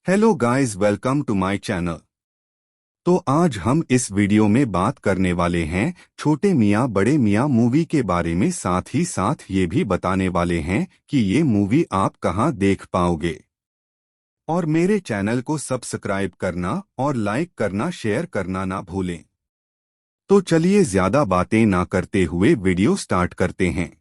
Hello guys, welcome to my channel. तो आज हम इस वीडियो में बात करने वाले हैं छोटे मियाँ बड़े मियाँ मूवी के बारे में। साथ ही साथ ये भी बताने वाले हैं कि ये मूवी आप कहां देख पाओगे। और मेरे चैनल को सब्सक्राइब करना और लाइक करना, शेयर करना ना भूलें। तो चलिए ज्यादा बातें ना करते हुए वीडियो स्टार्ट करते हैं।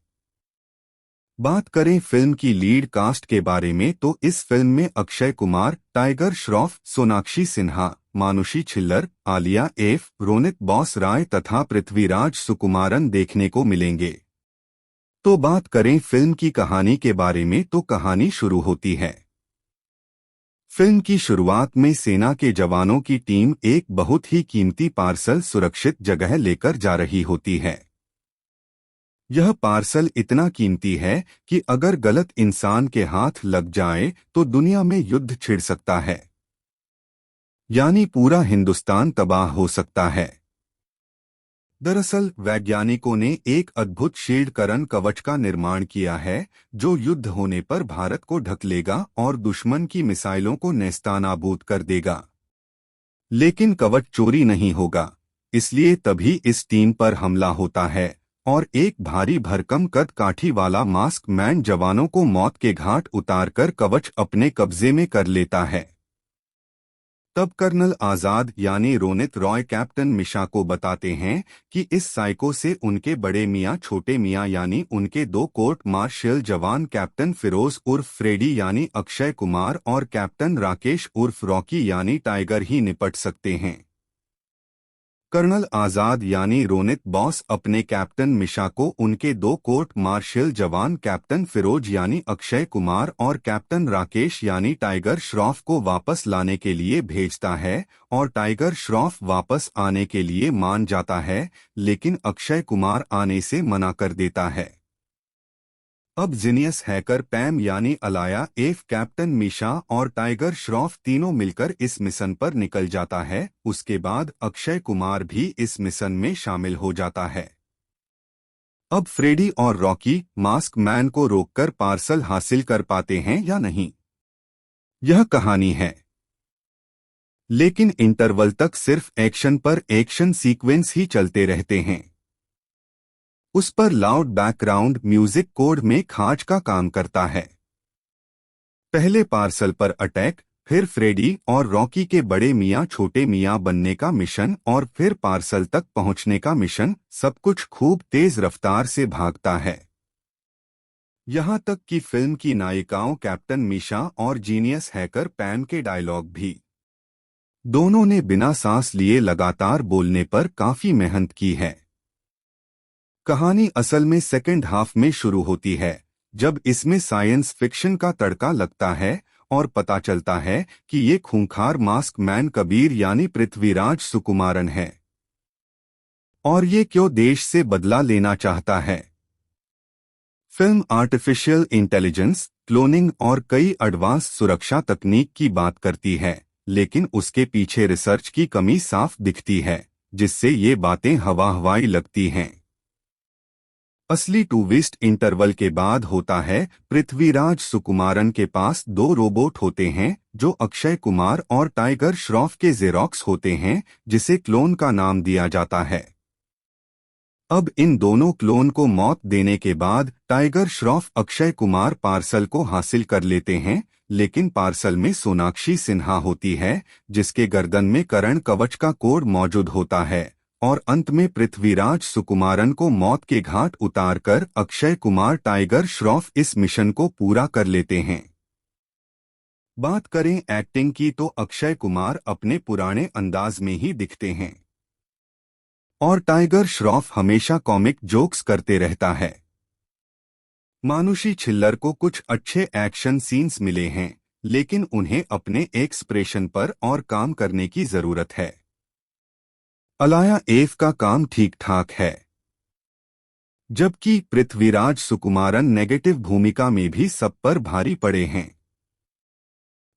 बात करें फिल्म की लीड कास्ट के बारे में तो इस फिल्म में Akshay Kumar, tiger Shroff, Sonakshi Sinha, Manushi Chhillar, Alia F, Ronit boss राय तथा पृथ्वीराज सुकुमारन देखने को मिलेंगे। तो बात करें फिल्म की कहानी के बारे में तो कहानी शुरू होती है। फिल्म की शुरुआत में सेना के जवानों की टीम एक बहुत ही कीमती पार्सल सुरक्षित जगह लेकर जा रही होती है। यह पार्सल इतना कीमती है कि अगर गलत इंसान के हाथ लग जाए तो दुनिया में युद्ध छिड़ सकता है, यानी पूरा हिंदुस्तान तबाह हो सकता है। दरअसल वैज्ञानिकों ने एक अद्भुत शील्ड कवच का निर्माण किया है जो युद्ध होने पर भारत को ढक लेगा और दुश्मन की मिसाइलों को नेस्तनाबूद कर देगा। लेकिन कवच चोरी नहीं होगा, इसलिए तभी इस टीम पर हमला होता है और एक भारी भरकम कद काठी वाला मास्क मैन जवानों को मौत के घाट उतारकर कवच अपने कब्जे में कर लेता है। तब कर्नल आजाद यानी रोनित रॉय कैप्टन मिशा को बताते हैं कि इस साइको से उनके बड़े मियाँ छोटे मियाँ यानी उनके दो कोर्ट मार्शल जवान कैप्टन फिरोज उर्फ फ्रेडी यानी अक्षय कुमार और कैप्टन राकेश उर्फ रॉकी यानी टाइगर ही निपट सकते हैं। कर्नल आजाद यानी रोनित बॉस अपने कैप्टन मिशा को उनके दो कोर्ट मार्शल जवान कैप्टन फिरोज यानी अक्षय कुमार और कैप्टन राकेश यानी टाइगर श्रॉफ को वापस लाने के लिए भेजता है और टाइगर श्रॉफ वापस आने के लिए मान जाता है, लेकिन अक्षय कुमार आने से मना कर देता है। अब जीनियस हैकर पैम यानी अलाया एफ, कैप्टन मीशा और टाइगर श्रॉफ तीनों मिलकर इस मिशन पर निकल जाता है। उसके बाद अक्षय कुमार भी इस मिशन में शामिल हो जाता है। अब फ्रेडी और रॉकी मास्क मैन को रोककर पार्सल हासिल कर पाते हैं या नहीं, यह कहानी है। लेकिन इंटरवल तक सिर्फ एक्शन पर एक्शन सीक्वेंस ही चलते रहते हैं। उस पर लाउड बैकग्राउंड म्यूजिक कोड में खाज का काम करता है। पहले पार्सल पर अटैक, फिर फ्रेडी और रॉकी के बड़े मियाँ छोटे मियाँ बनने का मिशन और फिर पार्सल तक पहुंचने का मिशन, सब कुछ खूब तेज रफ्तार से भागता है। यहां तक कि फिल्म की नायिकाओं कैप्टन मीशा और जीनियस हैकर पैम के डायलॉग भी दोनों ने बिना सांस लिए लगातार बोलने पर काफी मेहनत की है। कहानी असल में सेकंड हाफ में शुरू होती है, जब इसमें साइंस फिक्शन का तड़का लगता है और पता चलता है कि ये खूंखार मास्क मैन कबीर यानी पृथ्वीराज सुकुमारन है और ये क्यों देश से बदला लेना चाहता है। फिल्म आर्टिफिशियल इंटेलिजेंस, क्लोनिंग और कई एडवांस सुरक्षा तकनीक की बात करती है, लेकिन उसके पीछे रिसर्च की कमी साफ दिखती है, जिससे ये बातें हवा हवाई लगती हैं। असली ट्विस्ट इंटरवल के बाद होता है। पृथ्वीराज सुकुमारन के पास दो रोबोट होते हैं जो अक्षय कुमार और टाइगर श्रॉफ के जेरोक्स होते हैं, जिसे क्लोन का नाम दिया जाता है। अब इन दोनों क्लोन को मौत देने के बाद टाइगर श्रॉफ अक्षय कुमार पार्सल को हासिल कर लेते हैं, लेकिन पार्सल में सोनाक्षी सिन्हा होती है जिसके गर्दन में करण कवच का कोड मौजूद होता है। और अंत में पृथ्वीराज सुकुमारन को मौत के घाट उतारकर अक्षय कुमार टाइगर श्रॉफ इस मिशन को पूरा कर लेते हैं। बात करें एक्टिंग की तो अक्षय कुमार अपने पुराने अंदाज में ही दिखते हैं और टाइगर श्रॉफ हमेशा कॉमिक जोक्स करते रहता है। मानुषी छिल्लर को कुछ अच्छे एक्शन सीन्स मिले हैं, लेकिन उन्हें अपने एक्सप्रेशन पर और काम करने की जरूरत है। अलाया एफ का काम ठीक ठाक है, जबकि पृथ्वीराज सुकुमारन नेगेटिव भूमिका में भी सब पर भारी पड़े हैं।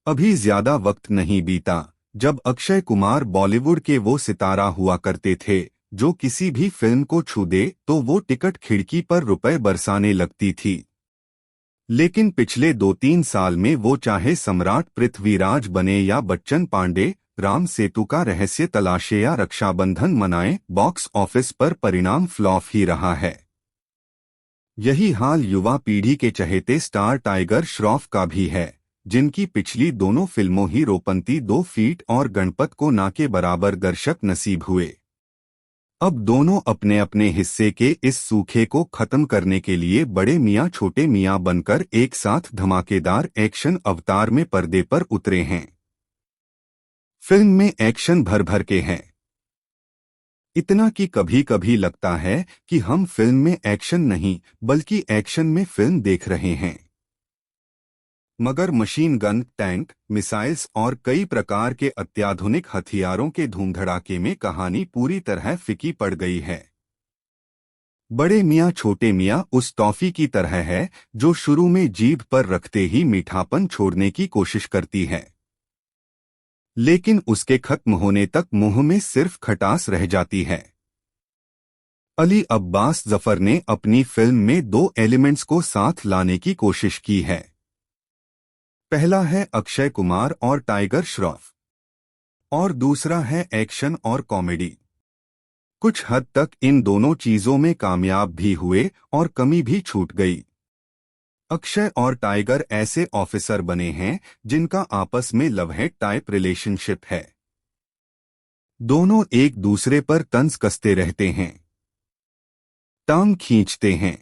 अभी ज्यादा वक्त नहीं बीता जब अक्षय कुमार बॉलीवुड के वो सितारा हुआ करते थे जो किसी भी फिल्म को छू दे तो वो टिकट खिड़की पर रुपए बरसाने लगती थी। लेकिन पिछले 2-3 साल में वो चाहे सम्राट पृथ्वीराज बने या बच्चन पांडे, राम सेतु का रहस्य तलाशे या रक्षाबंधन मनाए, बॉक्स ऑफिस पर परिणाम फ्लॉप ही रहा है। यही हाल युवा पीढ़ी के चहेते स्टार टाइगर श्रॉफ का भी है, जिनकी पिछली दोनों फिल्मों हीरोपंती 2 फीट और गणपत को ना के बराबर दर्शक नसीब हुए। अब दोनों अपने अपने हिस्से के इस सूखे को खत्म करने के लिए बड़े मियाँ छोटे मियाँ बनकर एक साथ धमाकेदार एक्शन अवतार में पर्दे पर उतरे हैं। फिल्म में एक्शन भर भर के हैं, इतना कि कभी कभी लगता है कि हम फिल्म में एक्शन नहीं बल्कि एक्शन में फिल्म देख रहे हैं। मगर मशीन गन, टैंक, मिसाइल्स और कई प्रकार के अत्याधुनिक हथियारों के धूमधड़ाके में कहानी पूरी तरह फीकी पड़ गई है। बड़े मियाँ छोटे मियाँ उस टॉफी की तरह है जो शुरू में जीभ पर रखते ही मीठापन छोड़ने की कोशिश करती है, लेकिन उसके खत्म होने तक मुंह में सिर्फ खटास रह जाती है। अली अब्बास जफर ने अपनी फिल्म में 2 एलिमेंट्स को साथ लाने की कोशिश की है। पहला है अक्षय कुमार और टाइगर श्रॉफ, और दूसरा है एक्शन और कॉमेडी। कुछ हद तक इन दोनों चीजों में कामयाब भी हुए और कमी भी छूट गई। अक्षय और टाइगर ऐसे ऑफिसर बने हैं जिनका आपस में लव हेट टाइप रिलेशनशिप है। दोनों एक दूसरे पर तंज कसते रहते हैं, टांग खींचते हैं,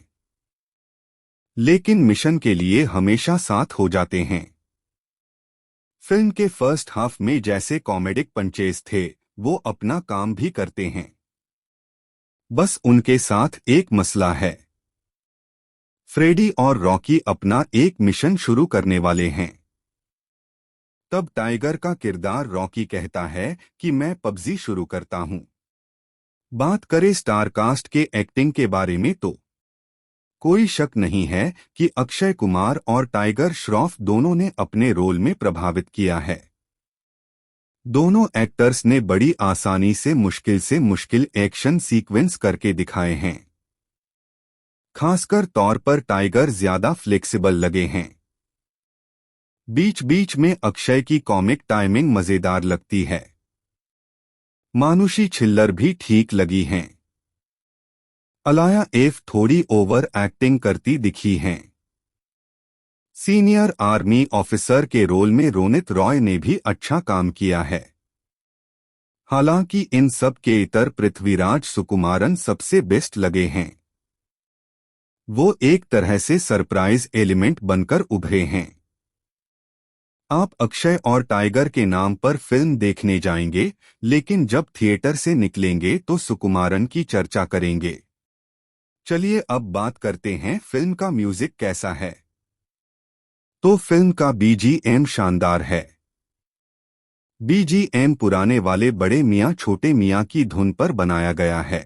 लेकिन मिशन के लिए हमेशा साथ हो जाते हैं। फिल्म के फर्स्ट हाफ में जैसे कॉमेडिक पंचेस थे, वो अपना काम भी करते हैं। बस उनके साथ एक मसला है। फ्रेडी और रॉकी अपना एक मिशन शुरू करने वाले हैं। तब टाइगर का किरदार रॉकी कहता है कि मैं पबजी शुरू करता हूं। बात करें स्टारकास्ट के एक्टिंग के बारे में तो कोई शक नहीं है कि अक्षय कुमार और टाइगर श्रॉफ दोनों ने अपने रोल में प्रभावित किया है। दोनों एक्टर्स ने बड़ी आसानी से मुश्किल एक्शन सीक्वेंस करके दिखाए हैं। खासकर तौर पर टाइगर ज्यादा फ्लेक्सिबल लगे हैं। बीच बीच में अक्षय की कॉमिक टाइमिंग मजेदार लगती है। मानुषी छिल्लर भी ठीक लगी हैं। अलाया एफ थोड़ी ओवर एक्टिंग करती दिखी हैं। सीनियर आर्मी ऑफिसर के रोल में रोनित रॉय ने भी अच्छा काम किया है। हालांकि इन सब के इतर पृथ्वीराज सुकुमारन सबसे बेस्ट लगे हैं। वो एक तरह से सरप्राइज एलिमेंट बनकर उभरे हैं। आप अक्षय और टाइगर के नाम पर फिल्म देखने जाएंगे, लेकिन जब थिएटर से निकलेंगे तो सुकुमारन की चर्चा करेंगे। चलिए अब बात करते हैं फिल्म का म्यूजिक कैसा है। तो फिल्म का बीजीएम शानदार है। बीजीएम पुराने वाले बड़े मियाँ छोटे मियाँ की धुन पर बनाया गया है।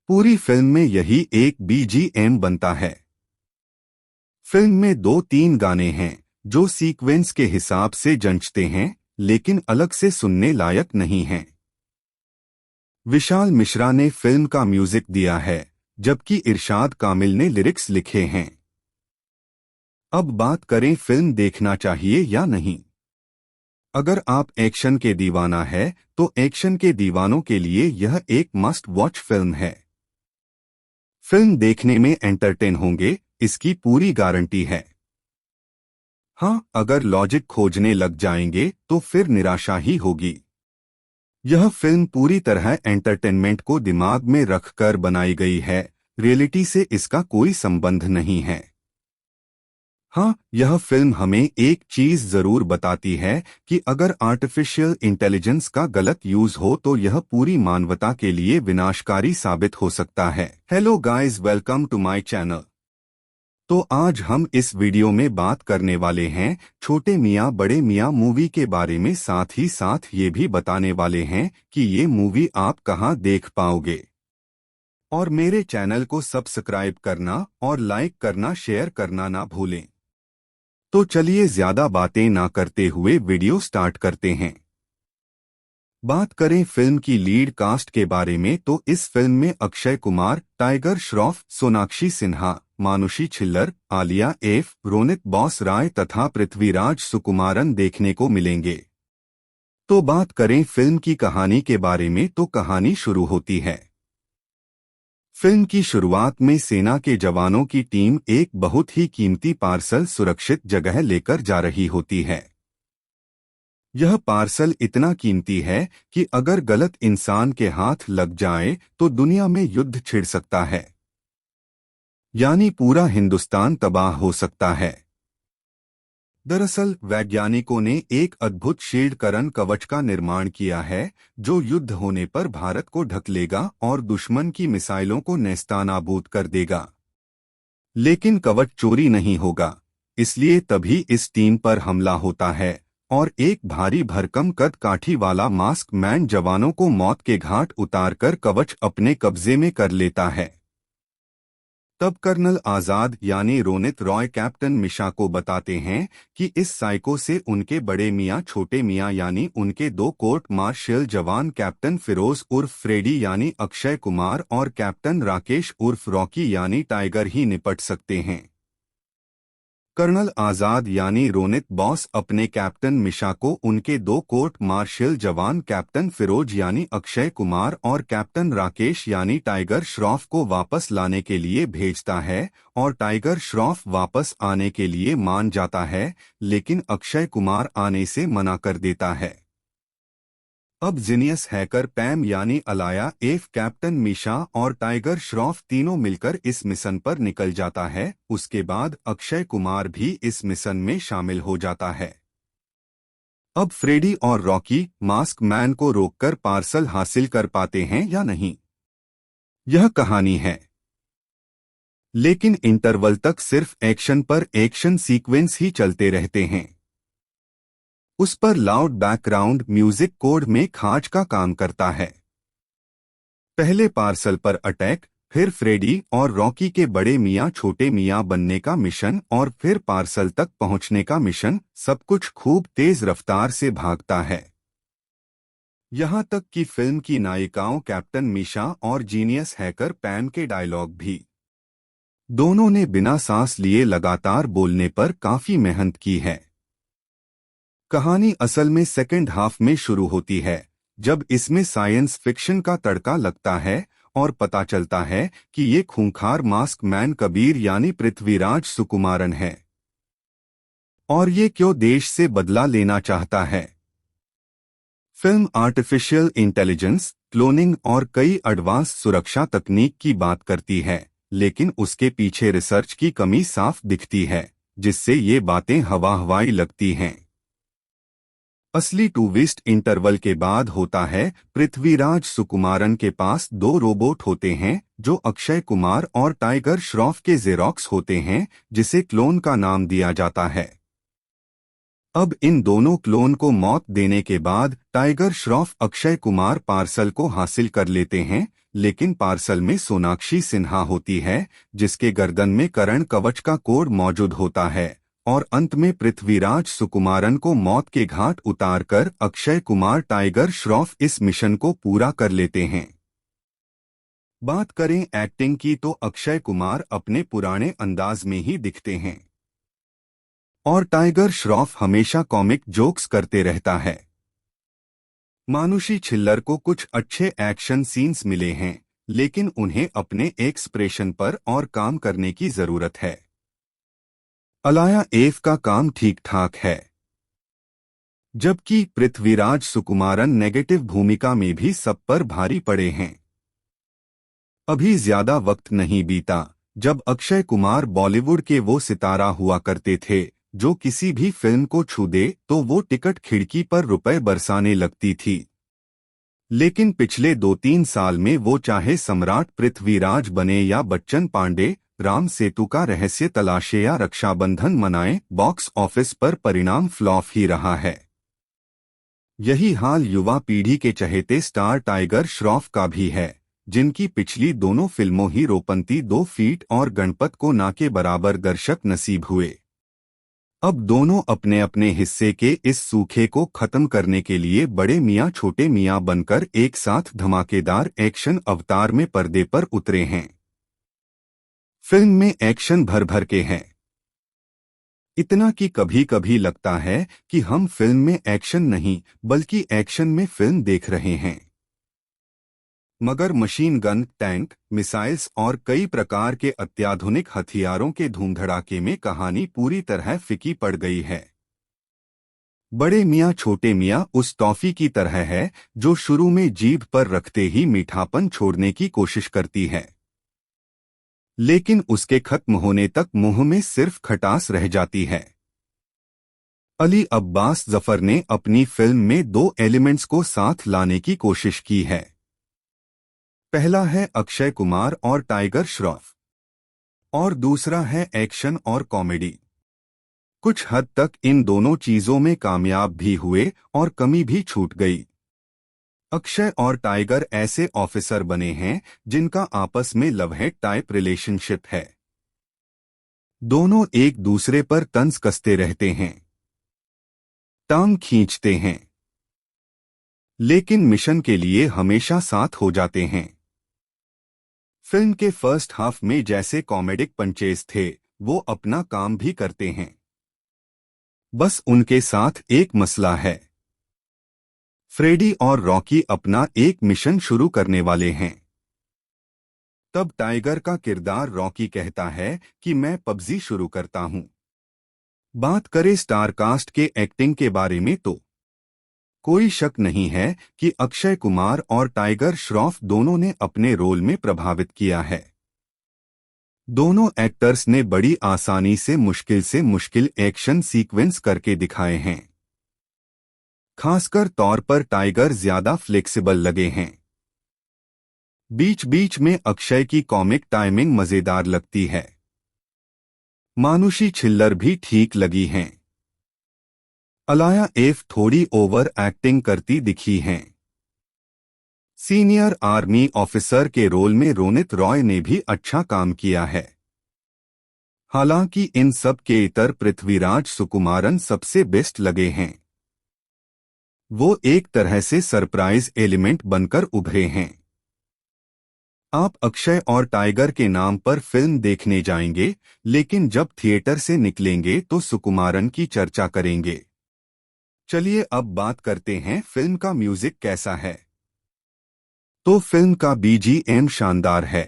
पूरी फिल्म में यही एक बीजीएम बनता है। फिल्म में 2-3 गाने हैं जो सीक्वेंस के हिसाब से जंचते हैं, लेकिन अलग से सुनने लायक नहीं हैं। विशाल मिश्रा ने फिल्म का म्यूजिक दिया है, जबकि इरशाद कामिल ने लिरिक्स लिखे हैं। अब बात करें फिल्म देखना चाहिए या नहीं। अगर आप एक्शन के दीवाना है तो एक्शन के दीवानों के लिए यह एक मस्ट वॉच फिल्म है। फिल्म देखने में एंटरटेन होंगे, इसकी पूरी गारंटी है। हाँ, अगर लॉजिक खोजने लग जाएंगे तो फिर निराशा ही होगी। यह फिल्म पूरी तरह एंटरटेनमेंट को दिमाग में रखकर बनाई गई है, रियलिटी से इसका कोई संबंध नहीं है। हाँ, यह फिल्म हमें एक चीज जरूर बताती है कि अगर आर्टिफिशियल इंटेलिजेंस का गलत यूज हो तो यह पूरी मानवता के लिए विनाशकारी साबित हो सकता है। Hello guys, welcome to my channel. तो आज हम इस वीडियो में बात करने वाले हैं छोटे मियाँ बड़े मियाँ मूवी के बारे में, साथ ही साथ ये भी बताने वाले हैं कि ये मूवी आप कहाँ देख पाओगे। और मेरे चैनल को सब्सक्राइब करना और लाइक करना, शेयर करना ना भूलें। तो चलिए ज्यादा बातें ना करते हुए वीडियो स्टार्ट करते हैं। बात करें फिल्म की लीड कास्ट के बारे में तो इस फिल्म में Akshay Kumar, tiger Shroff, Sonakshi Sinha, Manushi Chhillar, Alia F, Ronit boss राय तथा पृथ्वीराज सुकुमारन देखने को मिलेंगे। तो बात करें फिल्म की कहानी के बारे में तो कहानी शुरू होती है। फिल्म की शुरुआत में सेना के जवानों की टीम एक बहुत ही कीमती पार्सल सुरक्षित जगह लेकर जा रही होती है। यह पार्सल इतना कीमती है कि अगर गलत इंसान के हाथ लग जाए तो दुनिया में युद्ध छिड़ सकता है, यानी पूरा हिंदुस्तान तबाह हो सकता है। दरअसल वैज्ञानिकों ने एक अद्भुत शील्डकरण कवच का निर्माण किया है जो युद्ध होने पर भारत को ढक लेगा और दुश्मन की मिसाइलों को नेस्तानाबूद कर देगा। लेकिन कवच चोरी नहीं होगा, इसलिए तभी इस टीम पर हमला होता है और एक भारी भरकम कद काठी वाला मास्क मैन जवानों को मौत के घाट उतारकर कवच अपने कब्जे में कर लेता है। तब कर्नल आजाद यानी रोनित रॉय कैप्टन मिशा को बताते हैं कि इस साइको से उनके बड़े मियाँ छोटे मियाँ यानी उनके दो कोर्ट मार्शल जवान कैप्टन फिरोज उर्फ फ्रेडी यानी अक्षय कुमार और कैप्टन राकेश उर्फ रॉकी यानी टाइगर ही निपट सकते हैं। कर्नल आजाद यानी रोनित बॉस अपने कैप्टन मिशा को उनके दो कोर्ट मार्शल जवान कैप्टन फिरोज यानी अक्षय कुमार और कैप्टन राकेश यानी टाइगर श्रॉफ को वापस लाने के लिए भेजता है और टाइगर श्रॉफ वापस आने के लिए मान जाता है, लेकिन अक्षय कुमार आने से मना कर देता है। अब जीनियस हैकर पैम यानी अलाया एफ, कैप्टन मीशा और टाइगर श्रॉफ तीनों मिलकर इस मिशन पर निकल जाता है। उसके बाद अक्षय कुमार भी इस मिशन में शामिल हो जाता है। अब फ्रेडी और रॉकी मास्क मैन को रोककर पार्सल हासिल कर पाते हैं या नहीं, यह कहानी है। लेकिन इंटरवल तक सिर्फ एक्शन पर एक्शन सीक्वेंस ही चलते रहते हैं। उस पर लाउड बैकग्राउंड म्यूजिक कोड में खाज का काम करता है। पहले पार्सल पर अटैक, फिर फ्रेडी और रॉकी के बड़े मियाँ छोटे मियाँ बनने का मिशन और फिर पार्सल तक पहुंचने का मिशन, सब कुछ खूब तेज रफ्तार से भागता है। यहां तक कि फिल्म की नायिकाओं कैप्टन मीशा और जीनियस हैकर पैम के डायलॉग भी दोनों ने बिना सांस लिए लगातार बोलने पर काफी मेहनत की है। कहानी असल में सेकंड हाफ में शुरू होती है, जब इसमें साइंस फिक्शन का तड़का लगता है और पता चलता है कि ये खूंखार मास्क मैन कबीर यानी पृथ्वीराज सुकुमारन है और ये क्यों देश से बदला लेना चाहता है। फिल्म आर्टिफिशियल इंटेलिजेंस, क्लोनिंग और कई एडवांस सुरक्षा तकनीक की बात करती है, लेकिन उसके पीछे रिसर्च की कमी साफ दिखती है, जिससे ये बातें हवा हवाई लगती हैं। असली ट्विस्ट इंटरवल के बाद होता है। पृथ्वीराज सुकुमारन के पास दो रोबोट होते हैं जो अक्षय कुमार और टाइगर श्रॉफ के जेरोक्स होते हैं, जिसे क्लोन का नाम दिया जाता है। अब इन दोनों क्लोन को मौत देने के बाद टाइगर श्रॉफ अक्षय कुमार पार्सल को हासिल कर लेते हैं, लेकिन पार्सल में सोनाक्षी सिन्हा होती है जिसके गर्दन में करण कवच का कोड मौजूद होता है और अंत में पृथ्वीराज सुकुमारन को मौत के घाट उतारकर अक्षय कुमार टाइगर श्रॉफ इस मिशन को पूरा कर लेते हैं। बात करें एक्टिंग की तो अक्षय कुमार अपने पुराने अंदाज में ही दिखते हैं और टाइगर श्रॉफ हमेशा कॉमिक जोक्स करते रहता है। मानुषी छिल्लर को कुछ अच्छे एक्शन सीन्स मिले हैं, लेकिन उन्हें अपने एक्सप्रेशन पर और काम करने की जरूरत है। अलाया एफ का काम ठीक ठाक है, जबकि पृथ्वीराज सुकुमारन नेगेटिव भूमिका में भी सब पर भारी पड़े हैं। अभी ज्यादा वक्त नहीं बीता जब अक्षय कुमार बॉलीवुड के वो सितारा हुआ करते थे जो किसी भी फिल्म को छू दे तो वो टिकट खिड़की पर रुपए बरसाने लगती थी। लेकिन पिछले 2-3 साल में वो चाहे सम्राट पृथ्वीराज बने या बच्चन पांडे, राम सेतु का रहस्य तलाशे या रक्षाबंधन मनाएं, बॉक्स ऑफिस पर परिणाम फ्लॉप ही रहा है। यही हाल युवा पीढ़ी के चहेते स्टार टाइगर श्रॉफ का भी है, जिनकी पिछली दोनों फिल्मों हीरोपंती 2 फीट और गणपत को ना के बराबर दर्शक नसीब हुए। अब दोनों अपने अपने हिस्से के इस सूखे को खत्म करने के लिए बड़े मियाँ छोटे मियाँ बनकर एक साथ धमाकेदार एक्शन अवतार में पर्दे पर उतरे हैं। फिल्म में एक्शन भर भर के हैं, इतना कि कभी कभी लगता है कि हम फिल्म में एक्शन नहीं बल्कि एक्शन में फिल्म देख रहे हैं। मगर मशीन गन, टैंक, मिसाइल्स और कई प्रकार के अत्याधुनिक हथियारों के धूमधड़ाके में कहानी पूरी तरह फीकी पड़ गई है। बड़े मियाँ छोटे मियाँ उस टॉफी की तरह है जो शुरू में जीभ पर रखते ही मीठापन छोड़ने की कोशिश करती है, लेकिन उसके खत्म होने तक मुंह में सिर्फ खटास रह जाती है। अली अब्बास जफर ने अपनी फिल्म में दो एलिमेंट्स को साथ लाने की कोशिश की है। पहला है अक्षय कुमार और टाइगर श्रॉफ और दूसरा है एक्शन और कॉमेडी। कुछ हद तक इन दोनों चीजों में कामयाब भी हुए और कमी भी छूट गई। अक्षय और टाइगर ऐसे ऑफिसर बने हैं जिनका आपस में लव हेट टाइप रिलेशनशिप है। दोनों एक दूसरे पर तंज कसते रहते हैं, टांग खींचते हैं, लेकिन मिशन के लिए हमेशा साथ हो जाते हैं। फिल्म के फर्स्ट हाफ में जैसे कॉमेडिक पंचेस थे, वो अपना काम भी करते हैं। बस उनके साथ एक मसला है। फ्रेडी और रॉकी अपना एक मिशन शुरू करने वाले हैं। तब टाइगर का किरदार रॉकी कहता है कि मैं पबजी शुरू करता हूं। बात करें स्टार कास्ट के एक्टिंग के बारे में तो कोई शक नहीं है कि अक्षय कुमार और टाइगर श्रॉफ दोनों ने अपने रोल में प्रभावित किया है। दोनों एक्टर्स ने बड़ी आसानी से मुश्किल एक्शन सीक्वेंस करके दिखाए हैं। खासकर तौर पर टाइगर ज्यादा फ्लेक्सिबल लगे हैं। बीच बीच में अक्षय की कॉमिक टाइमिंग मजेदार लगती है। मानुषी छिल्लर भी ठीक लगी हैं। अलाया एफ थोड़ी ओवर एक्टिंग करती दिखी हैं। सीनियर आर्मी ऑफिसर के रोल में रोनित रॉय ने भी अच्छा काम किया है। हालांकि इन सब के इतर पृथ्वीराज सुकुमारन सबसे बेस्ट लगे हैं। वो एक तरह से सरप्राइज एलिमेंट बनकर उभरे हैं। आप अक्षय और टाइगर के नाम पर फिल्म देखने जाएंगे, लेकिन जब थिएटर से निकलेंगे तो सुकुमारन की चर्चा करेंगे। चलिए अब बात करते हैं फिल्म का म्यूजिक कैसा है। तो फिल्म का बीजीएम शानदार है।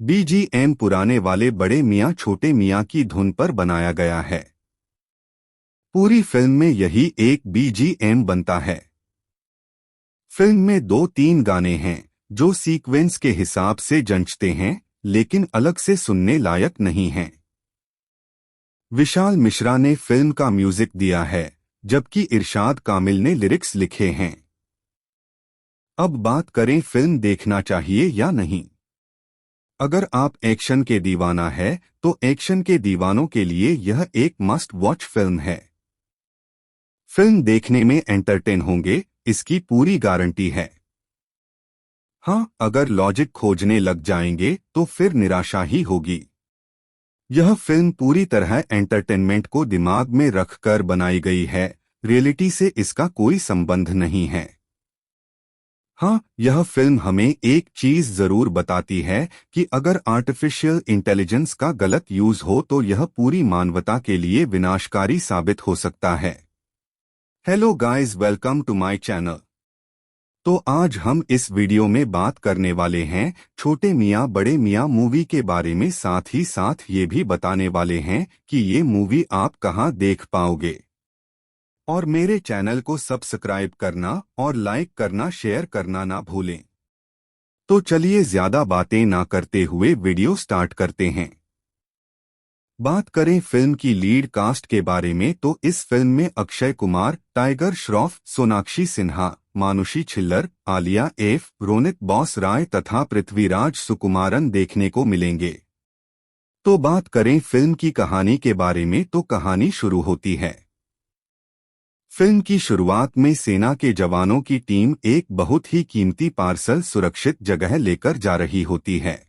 बीजीएम पुराने वाले बड़े मियाँ छोटे मियाँ की धुन पर बनाया गया है। पूरी फिल्म में यही एक बीजीएम बनता है। फिल्म में 2-3 गाने हैं जो सीक्वेंस के हिसाब से जंचते हैं, लेकिन अलग से सुनने लायक नहीं हैं। विशाल मिश्रा ने फिल्म का म्यूजिक दिया है, जबकि इरशाद कामिल ने लिरिक्स लिखे हैं। अब बात करें फिल्म देखना चाहिए या नहीं। अगर आप एक्शन के दीवाना है तो एक्शन के दीवानों के लिए यह एक मस्ट वॉच फिल्म है। फिल्म देखने में एंटरटेन होंगे, इसकी पूरी गारंटी है। हाँ, अगर लॉजिक खोजने लग जाएंगे तो फिर निराशा ही होगी। यह फिल्म पूरी तरह एंटरटेनमेंट को दिमाग में रखकर बनाई गई है, रियलिटी से इसका कोई संबंध नहीं है। हाँ, यह फिल्म हमें एक चीज जरूर बताती है कि अगर आर्टिफिशियल इंटेलिजेंस का गलत यूज हो तो यह पूरी मानवता के लिए विनाशकारी साबित हो सकता है। Hello guys, welcome to my channel. तो आज हम इस वीडियो में बात करने वाले हैं छोटे मियाँ बड़े मियाँ मूवी के बारे में, साथ ही साथ ये भी बताने वाले हैं कि ये मूवी आप कहां देख पाओगे। और मेरे चैनल को सब्सक्राइब करना और लाइक करना, शेयर करना ना भूलें। तो चलिए ज्यादा बातें ना करते हुए वीडियो स्टार्ट करते हैं। बात करें फिल्म की लीड कास्ट के बारे में तो इस फिल्म में Akshay Kumar, tiger Shroff, Sonakshi Sinha, Manushi Chhillar, Alia F, Ronit boss राय तथा पृथ्वीराज सुकुमारन देखने को मिलेंगे। तो बात करें फिल्म की कहानी के बारे में तो कहानी शुरू होती है। फिल्म की शुरुआत में सेना के जवानों की टीम एक बहुत ही कीमती पार्सल सुरक्षित जगह लेकर जा रही होती है।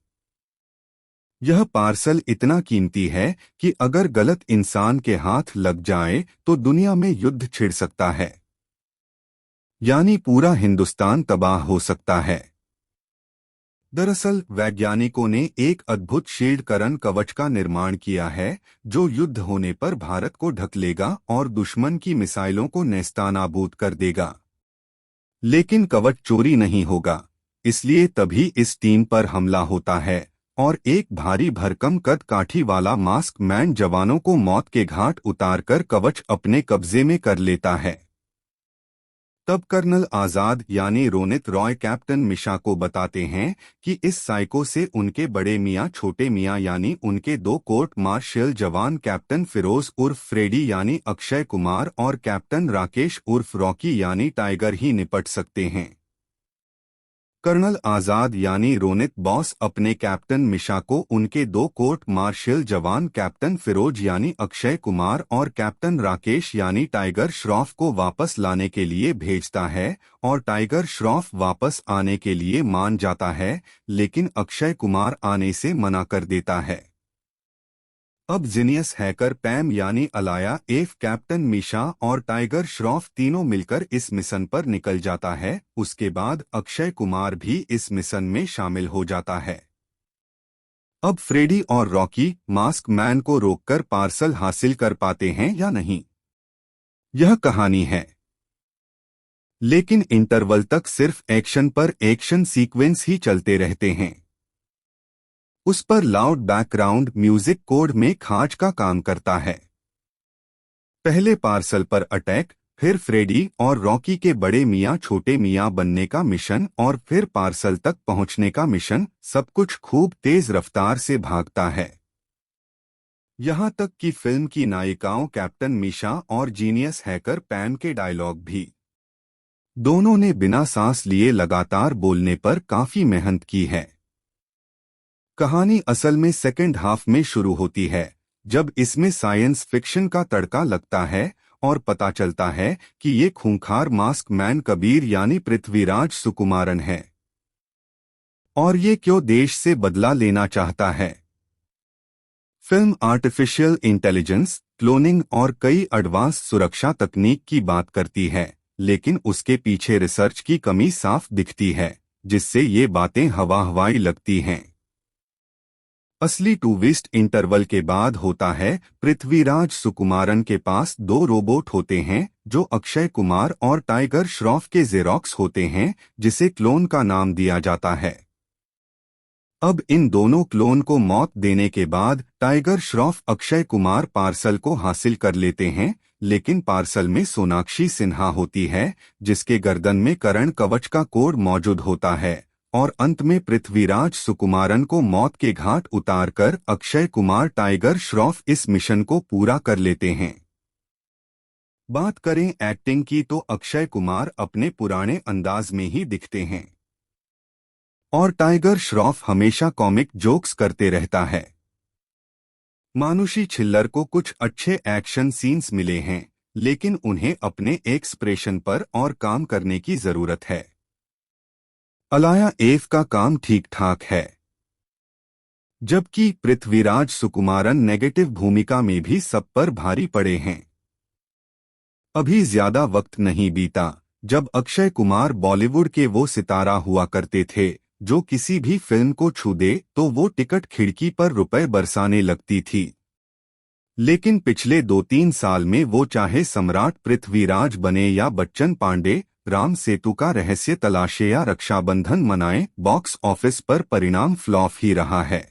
यह पार्सल इतना कीमती है कि अगर गलत इंसान के हाथ लग जाए तो दुनिया में युद्ध छिड़ सकता है, यानी पूरा हिंदुस्तान तबाह हो सकता है। दरअसल वैज्ञानिकों ने एक अद्भुत शील्डकरण कवच का निर्माण किया है जो युद्ध होने पर भारत को ढक लेगा और दुश्मन की मिसाइलों को नेस्तानाबूद कर देगा। लेकिन कवच चोरी नहीं होगा, इसलिए तभी इस टीम पर हमला होता है और एक भारी भरकम कद काठी वाला मास्क मैन जवानों को मौत के घाट उतारकर कवच अपने कब्जे में कर लेता है। तब कर्नल आजाद यानी रोनित रॉय कैप्टन मिशा को बताते हैं कि इस साइको से उनके बड़े मियाँ छोटे मियाँ यानी उनके दो कोर्ट मार्शल जवान कैप्टन फिरोज उर्फ फ्रेडी यानी अक्षय कुमार और कैप्टन राकेश उर्फ रॉकी यानी टाइगर ही निपट सकते हैं। कर्नल आजाद यानी रोनित बॉस अपने कैप्टन मिशा को उनके दो कोर्ट मार्शल जवान कैप्टन फिरोज यानी अक्षय कुमार और कैप्टन राकेश यानी टाइगर श्रॉफ को वापस लाने के लिए भेजता है और टाइगर श्रॉफ वापस आने के लिए मान जाता है, लेकिन अक्षय कुमार आने से मना कर देता है। अब जीनियस हैकर पैम यानी अलाया एफ कैप्टन मिशा और टाइगर श्रॉफ तीनों मिलकर इस मिशन पर निकल जाता है। उसके बाद अक्षय कुमार भी इस मिशन में शामिल हो जाता है। अब फ्रेडी और रॉकी मास्क मैन को रोककर पार्सल हासिल कर पाते हैं या नहीं, यह कहानी है। लेकिन इंटरवल तक सिर्फ एक्शन पर एक्शन सीक्वेंस ही चलते रहते हैं। उस पर लाउड बैकग्राउंड म्यूजिक कोड में खांच का काम करता है। पहले पार्सल पर अटैक, फिर फ्रेडी और रॉकी के बड़े मियाँ छोटे मियाँ बनने का मिशन और फिर पार्सल तक पहुंचने का मिशन, सब कुछ खूब तेज रफ्तार से भागता है। यहां तक कि फिल्म की नायिकाओं कैप्टन मिशा और जीनियस हैकर पैम के डायलॉग भी दोनों ने बिना सांस लिए लगातार बोलने पर काफी मेहनत की है। कहानी असल में सेकंड हाफ में शुरू होती है, जब इसमें साइंस फिक्शन का तड़का लगता है और पता चलता है कि ये खूंखार मास्क मैन कबीर यानी पृथ्वीराज सुकुमारन है और ये क्यों देश से बदला लेना चाहता है। फिल्म आर्टिफिशियल इंटेलिजेंस, क्लोनिंग और कई एडवांस सुरक्षा तकनीक की बात करती है, लेकिन उसके पीछे रिसर्च की कमी साफ दिखती है, जिससे ये बातें हवा हवाई लगती हैं। असली ट्विस्ट इंटरवल के बाद होता है। पृथ्वीराज सुकुमारन के पास दो रोबोट होते हैं जो अक्षय कुमार और टाइगर श्रॉफ के जेरोक्स होते हैं, जिसे क्लोन का नाम दिया जाता है। अब इन दोनों क्लोन को मौत देने के बाद टाइगर श्रॉफ अक्षय कुमार पार्सल को हासिल कर लेते हैं, लेकिन पार्सल में सोनाक्षी सिन्हा होती है, जिसके गर्दन में करण कवच का कोड मौजूद होता है और अंत में पृथ्वीराज सुकुमारन को मौत के घाट उतारकर अक्षय कुमार टाइगर श्रॉफ इस मिशन को पूरा कर लेते हैं। बात करें एक्टिंग की तो अक्षय कुमार अपने पुराने अंदाज में ही दिखते हैं और टाइगर श्रॉफ हमेशा कॉमिक जोक्स करते रहता है। मानुषी छिल्लर को कुछ अच्छे एक्शन सीन्स मिले हैं, लेकिन उन्हें अपने एक्सप्रेशन पर और काम करने की जरूरत है। अलाया एफ का काम ठीक ठाक है, जबकि पृथ्वीराज सुकुमारन नेगेटिव भूमिका में भी सब पर भारी पड़े हैं। अभी ज्यादा वक्त नहीं बीता जब अक्षय कुमार बॉलीवुड के वो सितारा हुआ करते थे जो किसी भी फिल्म को छू दे तो वो टिकट खिड़की पर रुपए बरसाने लगती थी। लेकिन पिछले 2-3 साल में वो चाहे सम्राट पृथ्वीराज बने या बच्चन पांडे, राम सेतु का रहस्य तलाशे या रक्षाबंधन मनाएं, बॉक्स ऑफिस पर परिणाम फ्लॉप ही रहा है।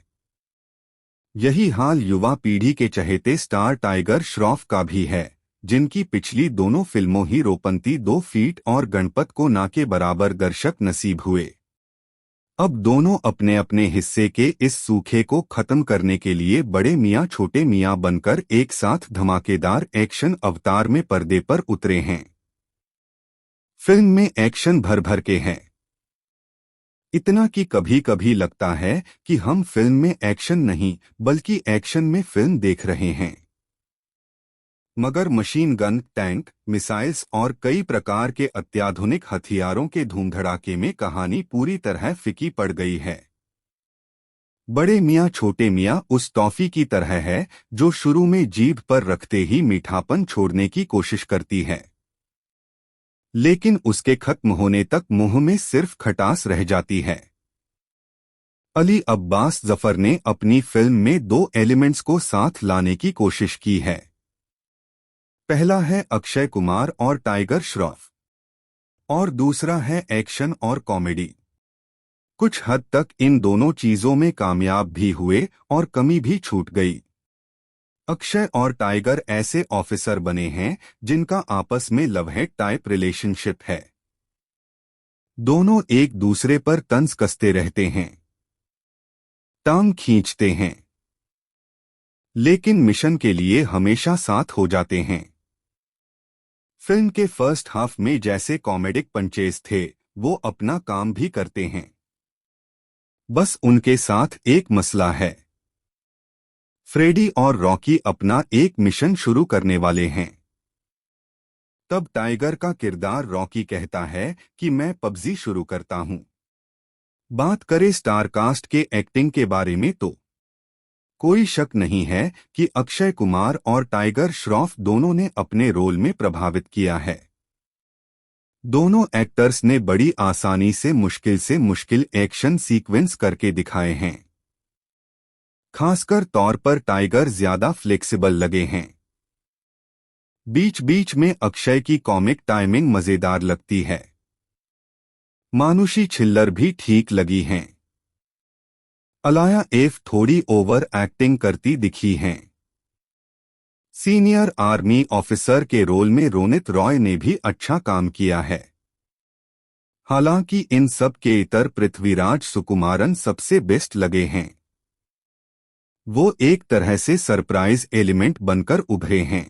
यही हाल युवा पीढ़ी के चहेते स्टार टाइगर श्रॉफ का भी है, जिनकी पिछली दोनों फिल्मों हीरोपंती 2 फीट और गणपत को ना के बराबर दर्शक नसीब हुए। अब दोनों अपने अपने हिस्से के इस सूखे को खत्म करने के लिए बड़े मियाँ छोटे मियाँ बनकर एक साथ धमाकेदार एक्शन अवतार में पर्दे पर उतरे हैं। फिल्म में एक्शन भर भर के हैं, इतना कि कभी कभी लगता है कि हम फिल्म में एक्शन नहीं बल्कि एक्शन में फिल्म देख रहे हैं। मगर मशीन गन, टैंक, मिसाइल्स और कई प्रकार के अत्याधुनिक हथियारों के धूमधड़ाके में कहानी पूरी तरह फीकी पड़ गई है। बड़े मियाँ छोटे मियाँ उस टॉफी की तरह है जो शुरू में जीभ पर रखते ही मीठापन छोड़ने की कोशिश करती है, लेकिन उसके खत्म होने तक मुंह में सिर्फ खटास रह जाती है। अली अब्बास जफर ने अपनी फिल्म में दो एलिमेंट्स को साथ लाने की कोशिश की है। पहला है अक्षय कुमार और टाइगर श्रॉफ, और दूसरा है एक्शन और कॉमेडी। कुछ हद तक इन दोनों चीजों में कामयाब भी हुए और कमी भी छूट गई। अक्षय और टाइगर ऐसे ऑफिसर बने हैं जिनका आपस में लव हेट टाइप रिलेशनशिप है। दोनों एक दूसरे पर तंज कसते रहते हैं, टांग खींचते हैं, लेकिन मिशन के लिए हमेशा साथ हो जाते हैं। फिल्म के फर्स्ट हाफ में जैसे कॉमेडिक पंचेस थे, वो अपना काम भी करते हैं। बस उनके साथ एक मसला है। फ्रेडी और रॉकी अपना एक मिशन शुरू करने वाले हैं। तब टाइगर का किरदार रॉकी कहता है कि मैं पबजी शुरू करता हूं। बात करें स्टारकास्ट के एक्टिंग के बारे में तो कोई शक नहीं है कि अक्षय कुमार और टाइगर श्रॉफ दोनों ने अपने रोल में प्रभावित किया है। दोनों एक्टर्स ने बड़ी आसानी से मुश्किल एक्शन सीक्वेंस करके दिखाए हैं। खासकर तौर पर टाइगर ज्यादा फ्लेक्सिबल लगे हैं। बीच बीच में अक्षय की कॉमिक टाइमिंग मजेदार लगती है। मानुषी छिल्लर भी ठीक लगी हैं। अलाया एफ थोड़ी ओवर एक्टिंग करती दिखी हैं। सीनियर आर्मी ऑफिसर के रोल में रोनित रॉय ने भी अच्छा काम किया है। हालांकि इन सब के इतर पृथ्वीराज सुकुमारन सबसे बेस्ट लगे हैं। वो एक तरह से सरप्राइज एलिमेंट बनकर उभरे हैं।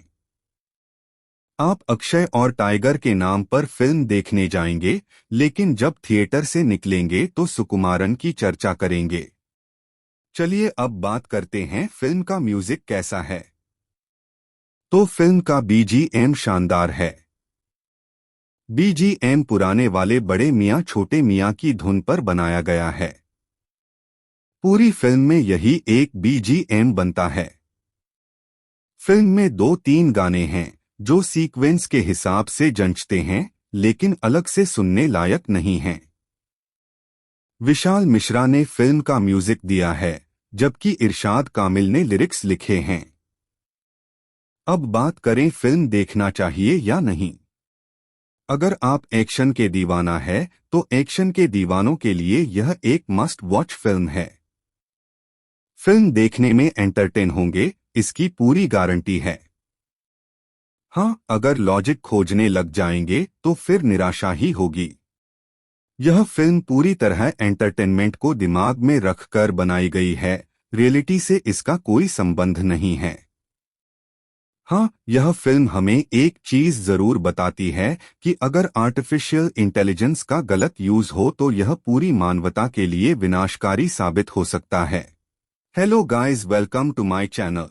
आप अक्षय और टाइगर के नाम पर फिल्म देखने जाएंगे, लेकिन जब थिएटर से निकलेंगे तो सुकुमारन की चर्चा करेंगे। चलिए अब बात करते हैं फिल्म का म्यूजिक कैसा है। तो फिल्म का बीजीएम शानदार है। बीजीएम पुराने वाले बड़े मियाँ छोटे मियाँ की धुन पर बनाया गया है। पूरी फिल्म में यही एक बीजीएम बनता है। फिल्म में 2-3 गाने हैं जो सीक्वेंस के हिसाब से जंचते हैं, लेकिन अलग से सुनने लायक नहीं हैं। विशाल मिश्रा ने फिल्म का म्यूजिक दिया है, जबकि इरशाद कामिल ने लिरिक्स लिखे हैं। अब बात करें फिल्म देखना चाहिए या नहीं। अगर आप एक्शन के दीवाना है तो एक्शन के दीवानों के लिए यह एक मस्ट वॉच फिल्म है। फिल्म देखने में एंटरटेन होंगे, इसकी पूरी गारंटी है। हाँ, अगर लॉजिक खोजने लग जाएंगे तो फिर निराशा ही होगी। यह फिल्म पूरी तरह एंटरटेनमेंट को दिमाग में रखकर बनाई गई है, रियलिटी से इसका कोई संबंध नहीं है। हाँ, यह फिल्म हमें एक चीज जरूर बताती है कि अगर आर्टिफिशियल इंटेलिजेंस का गलत यूज हो तो यह पूरी मानवता के लिए विनाशकारी साबित हो सकता है। Hello guys, welcome to my channel.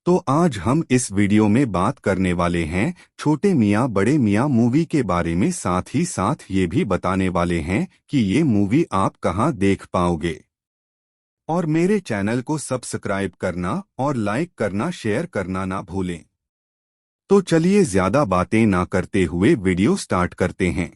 तो आज हम इस वीडियो में बात करने वाले हैं छोटे मियाँ बड़े मियाँ मूवी के बारे में, साथ ही साथ ये भी बताने वाले हैं कि ये मूवी आप कहां देख पाओगे। और मेरे चैनल को सब्सक्राइब करना और लाइक करना, शेयर करना ना भूलें। तो चलिए ज्यादा बातें ना करते हुए वीडियो स्टार्ट करते हैं।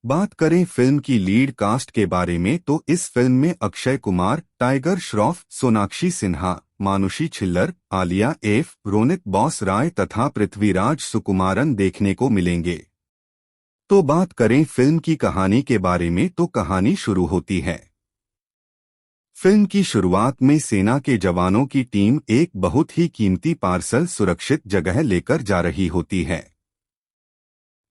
बात करें फिल्म की लीड कास्ट के बारे में तो इस फिल्म में Akshay Kumar, tiger Shroff, Sonakshi Sinha, Manushi Chhillar, Alia F, Ronit boss राय तथा पृथ्वीराज सुकुमारन देखने को मिलेंगे। तो बात करें फिल्म की कहानी के बारे में तो कहानी शुरू होती है। फिल्म की शुरुआत में सेना के जवानों की टीम एक बहुत ही कीमती पार्सल सुरक्षित जगह लेकर जा रही होती है।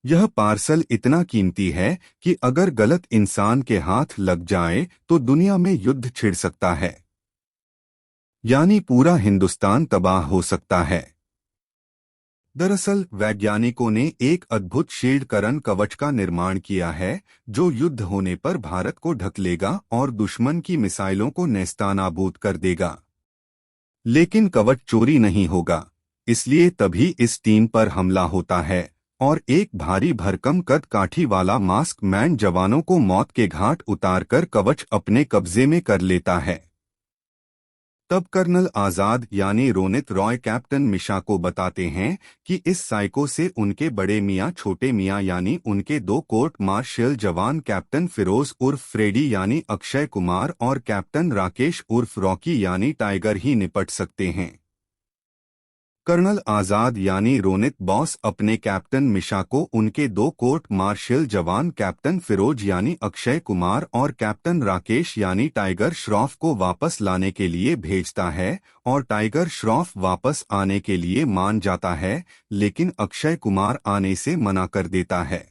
यह पार्सल इतना कीमती है कि अगर गलत इंसान के हाथ लग जाए तो दुनिया में युद्ध छिड़ सकता है, यानी पूरा हिंदुस्तान तबाह हो सकता है। दरअसल वैज्ञानिकों ने एक अद्भुत शील्ड करण कवच का निर्माण किया है जो युद्ध होने पर भारत को ढक लेगा और दुश्मन की मिसाइलों को नेस्तानाबूद कर देगा। लेकिन कवच चोरी नहीं होगा, इसलिए तभी इस टीम पर हमला होता है और एक भारी भरकम कद काठी वाला मास्क मैन जवानों को मौत के घाट उतारकर कवच अपने कब्जे में कर लेता है। तब कर्नल आजाद यानी रोनित रॉय कैप्टन मिशा को बताते हैं कि इस साइको से उनके बड़े मियाँ छोटे मियाँ यानी उनके दो कोर्ट मार्शल जवान कैप्टन फिरोज उर्फ फ्रेडी यानी अक्षय कुमार और कैप्टन राकेश उर्फ रॉकी यानी टाइगर ही निपट सकते हैं। कर्नल आजाद यानी रोनित बॉस अपने कैप्टन मिशा को उनके दो कोर्ट मार्शल जवान कैप्टन फिरोज यानी अक्षय कुमार और कैप्टन राकेश यानी टाइगर श्रॉफ को वापस लाने के लिए भेजता है और टाइगर श्रॉफ वापस आने के लिए मान जाता है, लेकिन अक्षय कुमार आने से मना कर देता है।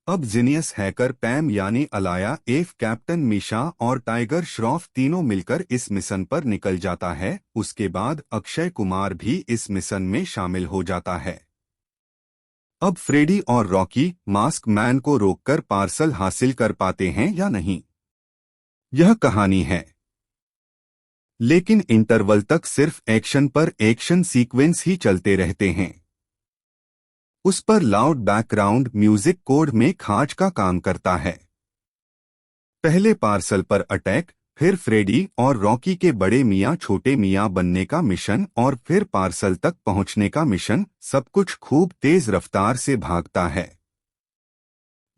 अब जीनियस हैकर पैम यानी अलाया एफ कैप्टन मिशा और टाइगर श्रॉफ तीनों मिलकर इस मिशन पर निकल जाता है। उसके बाद अक्षय कुमार भी इस मिशन में शामिल हो जाता है। अब फ्रेडी और रॉकी मास्क मैन को रोककर पार्सल हासिल कर पाते हैं या नहीं, यह कहानी है। लेकिन इंटरवल तक सिर्फ एक्शन पर एक्शन सीक्वेंस ही चलते रहते हैं। उस पर लाउड बैकग्राउंड म्यूजिक कोड में खाज का काम करता है। पहले पार्सल पर अटैक, फिर फ्रेडी और रॉकी के बड़े मियाँ छोटे मियाँ बनने का मिशन और फिर पार्सल तक पहुंचने का मिशन, सब कुछ खूब तेज रफ्तार से भागता है।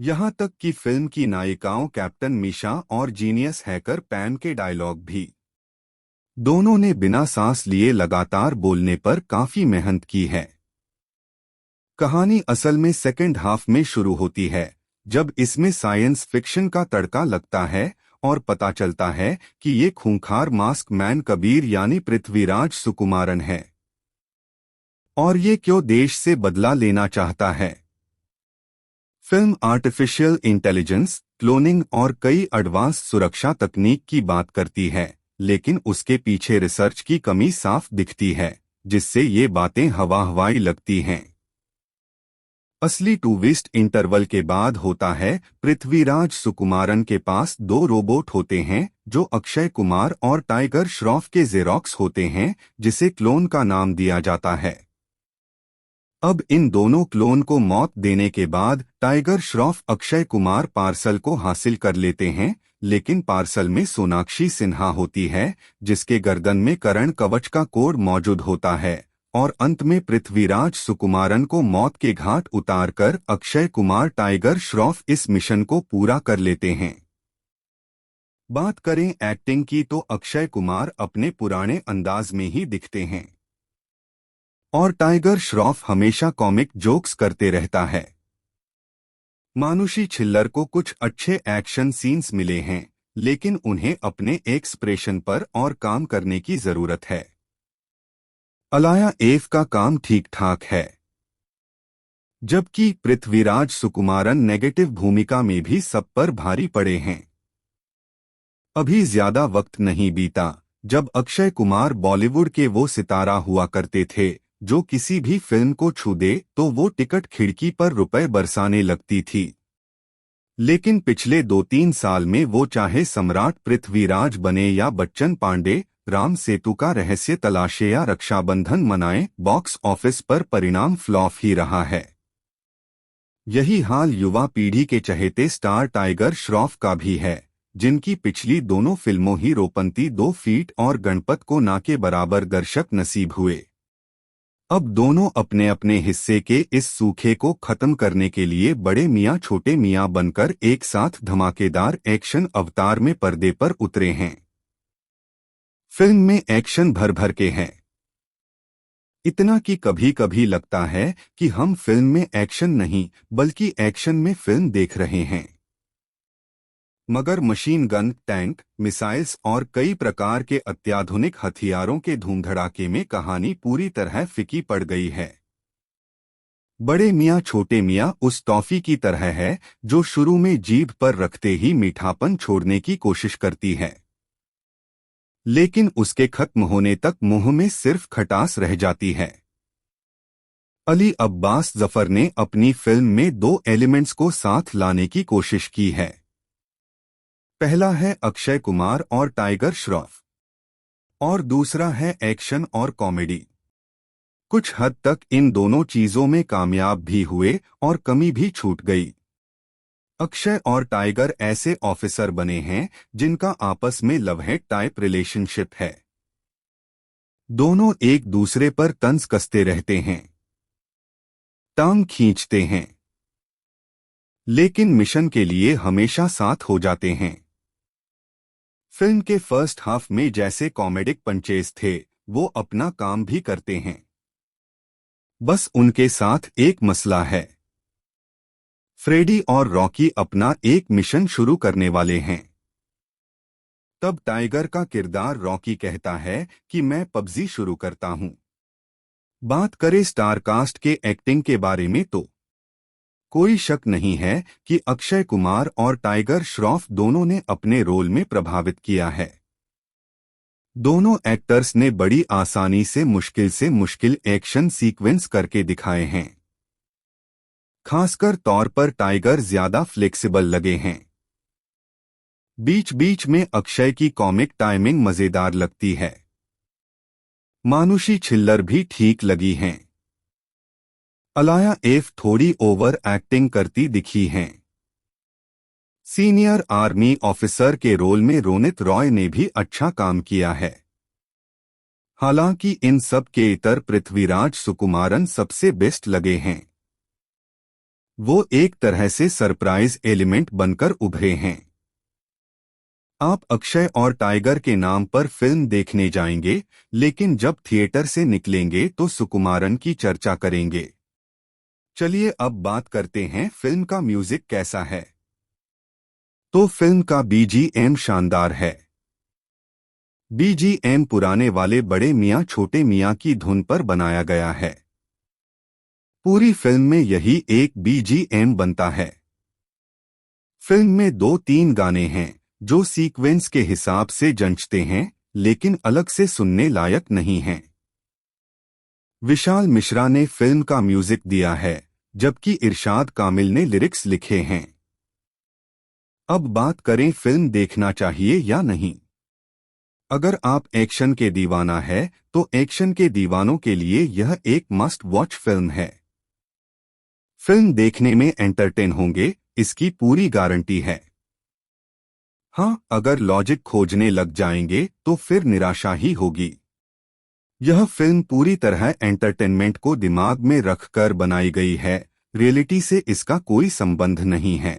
यहां तक कि फिल्म की नायिकाओं कैप्टन मिशा और जीनियस हैकर पैम के डायलॉग भी। दोनों ने बिना सांस लिए लगातार बोलने पर काफी मेहनत की है। कहानी असल में सेकंड हाफ में शुरू होती है, जब इसमें साइंस फिक्शन का तड़का लगता है और पता चलता है कि ये खूंखार मास्क मैन कबीर यानी पृथ्वीराज सुकुमारन है और ये क्यों देश से बदला लेना चाहता है। फिल्म आर्टिफिशियल इंटेलिजेंस, क्लोनिंग और कई एडवांस सुरक्षा तकनीक की बात करती है, लेकिन उसके पीछे रिसर्च की कमी साफ दिखती है, जिससे ये बातें हवा हवाई लगती हैं। असली ट्विस्ट इंटरवल के बाद होता है। पृथ्वीराज सुकुमारन के पास दो रोबोट होते हैं जो अक्षय कुमार और टाइगर श्रॉफ के जेरोक्स होते हैं, जिसे क्लोन का नाम दिया जाता है। अब इन दोनों क्लोन को मौत देने के बाद टाइगर श्रॉफ अक्षय कुमार पार्सल को हासिल कर लेते हैं, लेकिन पार्सल में सोनाक्षी सिन्हा होती है, जिसके गर्दन में करण कवच का कोड मौजूद होता है और अंत में पृथ्वीराज सुकुमारन को मौत के घाट उतारकर अक्षय कुमार टाइगर श्रॉफ इस मिशन को पूरा कर लेते हैं। बात करें एक्टिंग की तो अक्षय कुमार अपने पुराने अंदाज में ही दिखते हैं और टाइगर श्रॉफ हमेशा कॉमिक जोक्स करते रहता है। मानुषी छिल्लर को कुछ अच्छे एक्शन सीन्स मिले हैं, लेकिन उन्हें अपने एक्सप्रेशन पर और काम करने की जरूरत है। अलाया एफ का काम ठीक ठाक है, जबकि पृथ्वीराज सुकुमारन नेगेटिव भूमिका में भी सब पर भारी पड़े हैं। अभी ज्यादा वक्त नहीं बीता जब अक्षय कुमार बॉलीवुड के वो सितारा हुआ करते थे जो किसी भी फिल्म को छू दे तो वो टिकट खिड़की पर रुपए बरसाने लगती थी। लेकिन पिछले 2-3 साल में वो चाहे सम्राट पृथ्वीराज बने या बच्चन पांडे, राम सेतु का रहस्य तलाशे या रक्षाबंधन मनाएं, बॉक्स ऑफिस पर परिणाम फ्लॉप ही रहा है। यही हाल युवा पीढ़ी के चहेते स्टार टाइगर श्रॉफ का भी है, जिनकी पिछली दोनों फिल्मों हीरोपंती 2 फीट और गणपत को ना के बराबर दर्शक नसीब हुए। अब दोनों अपने अपने हिस्से के इस सूखे को खत्म करने के लिए बड़े मियाँ छोटे मियाँ बनकर एक साथ धमाकेदार एक्शन अवतार में पर्दे पर उतरे हैं। फिल्म में एक्शन भर भर के हैं, इतना कि कभी कभी लगता है कि हम फिल्म में एक्शन नहीं बल्कि एक्शन में फिल्म देख रहे हैं। मगर मशीन गन, टैंक, मिसाइल्स और कई प्रकार के अत्याधुनिक हथियारों के धूमधड़ाके में कहानी पूरी तरह फीकी पड़ गई है। बड़े मियाँ छोटे मियाँ उस टॉफी की तरह है जो शुरू में जीभ पर रखते ही मीठापन छोड़ने की कोशिश करती है, लेकिन उसके खत्म होने तक मुंह में सिर्फ खटास रह जाती है। अली अब्बास जफर ने अपनी फिल्म में 2 एलिमेंट्स को साथ लाने की कोशिश की है। पहला है अक्षय कुमार और टाइगर श्रॉफ और दूसरा है एक्शन और कॉमेडी। कुछ हद तक इन दोनों चीजों में कामयाब भी हुए और कमी भी छूट गई। अक्षय और टाइगर ऐसे ऑफिसर बने हैं जिनका आपस में लव हेट टाइप रिलेशनशिप है। दोनों एक दूसरे पर तंज कसते रहते हैं, टांग खींचते हैं, लेकिन मिशन के लिए हमेशा साथ हो जाते हैं। फिल्म के फर्स्ट हाफ में जैसे कॉमेडिक पंचेस थे, वो अपना काम भी करते हैं। बस उनके साथ एक मसला है। फ्रेडी और रॉकी अपना एक मिशन शुरू करने वाले हैं। तब टाइगर का किरदार रॉकी कहता है कि मैं पबजी शुरू करता हूं। बात करें स्टारकास्ट के एक्टिंग के बारे में तो कोई शक नहीं है कि अक्षय कुमार और टाइगर श्रॉफ दोनों ने अपने रोल में प्रभावित किया है। दोनों एक्टर्स ने बड़ी आसानी से मुश्किल एक्शन सीक्वेंस करके दिखाए हैं। खासकर तौर पर टाइगर ज्यादा फ्लेक्सिबल लगे हैं। बीच बीच में अक्षय की कॉमिक टाइमिंग मजेदार लगती है। मानुषी छिल्लर भी ठीक लगी हैं। अलाया एफ थोड़ी ओवर एक्टिंग करती दिखी हैं। सीनियर आर्मी ऑफिसर के रोल में रोनित रॉय ने भी अच्छा काम किया है। हालांकि इन सब के इतर पृथ्वीराज सुकुमारन सबसे बेस्ट लगे हैं। वो एक तरह से सरप्राइज एलिमेंट बनकर उभरे हैं। आप अक्षय और टाइगर के नाम पर फिल्म देखने जाएंगे, लेकिन जब थिएटर से निकलेंगे तो सुकुमारन की चर्चा करेंगे। चलिए अब बात करते हैं फिल्म का म्यूजिक कैसा है। तो फिल्म का बीजीएम शानदार है। बीजीएम पुराने वाले बड़े मियां छोटे मियां की धुन पर बनाया गया है। पूरी फिल्म में यही एक बीजीएम बनता है। फिल्म में 2-3 गाने हैं जो सीक्वेंस के हिसाब से जंचते हैं, लेकिन अलग से सुनने लायक नहीं हैं। विशाल मिश्रा ने फिल्म का म्यूजिक दिया है, जबकि इरशाद कामिल ने लिरिक्स लिखे हैं। अब बात करें फिल्म देखना चाहिए या नहीं। अगर आप एक्शन के दीवाना है तो एक्शन के दीवानों के लिए यह एक मस्ट वॉच फिल्म है। फिल्म देखने में एंटरटेन होंगे, इसकी पूरी गारंटी है। हाँ, अगर लॉजिक खोजने लग जाएंगे तो फिर निराशा ही होगी। यह फिल्म पूरी तरह एंटरटेनमेंट को दिमाग में रखकर बनाई गई है, रियलिटी से इसका कोई संबंध नहीं है।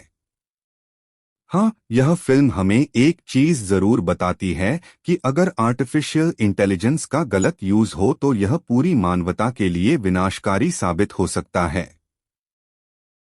हाँ, यह फिल्म हमें एक चीज जरूर बताती है कि अगर आर्टिफिशियल इंटेलिजेंस का गलत यूज हो तो यह पूरी मानवता के लिए विनाशकारी साबित हो सकता है।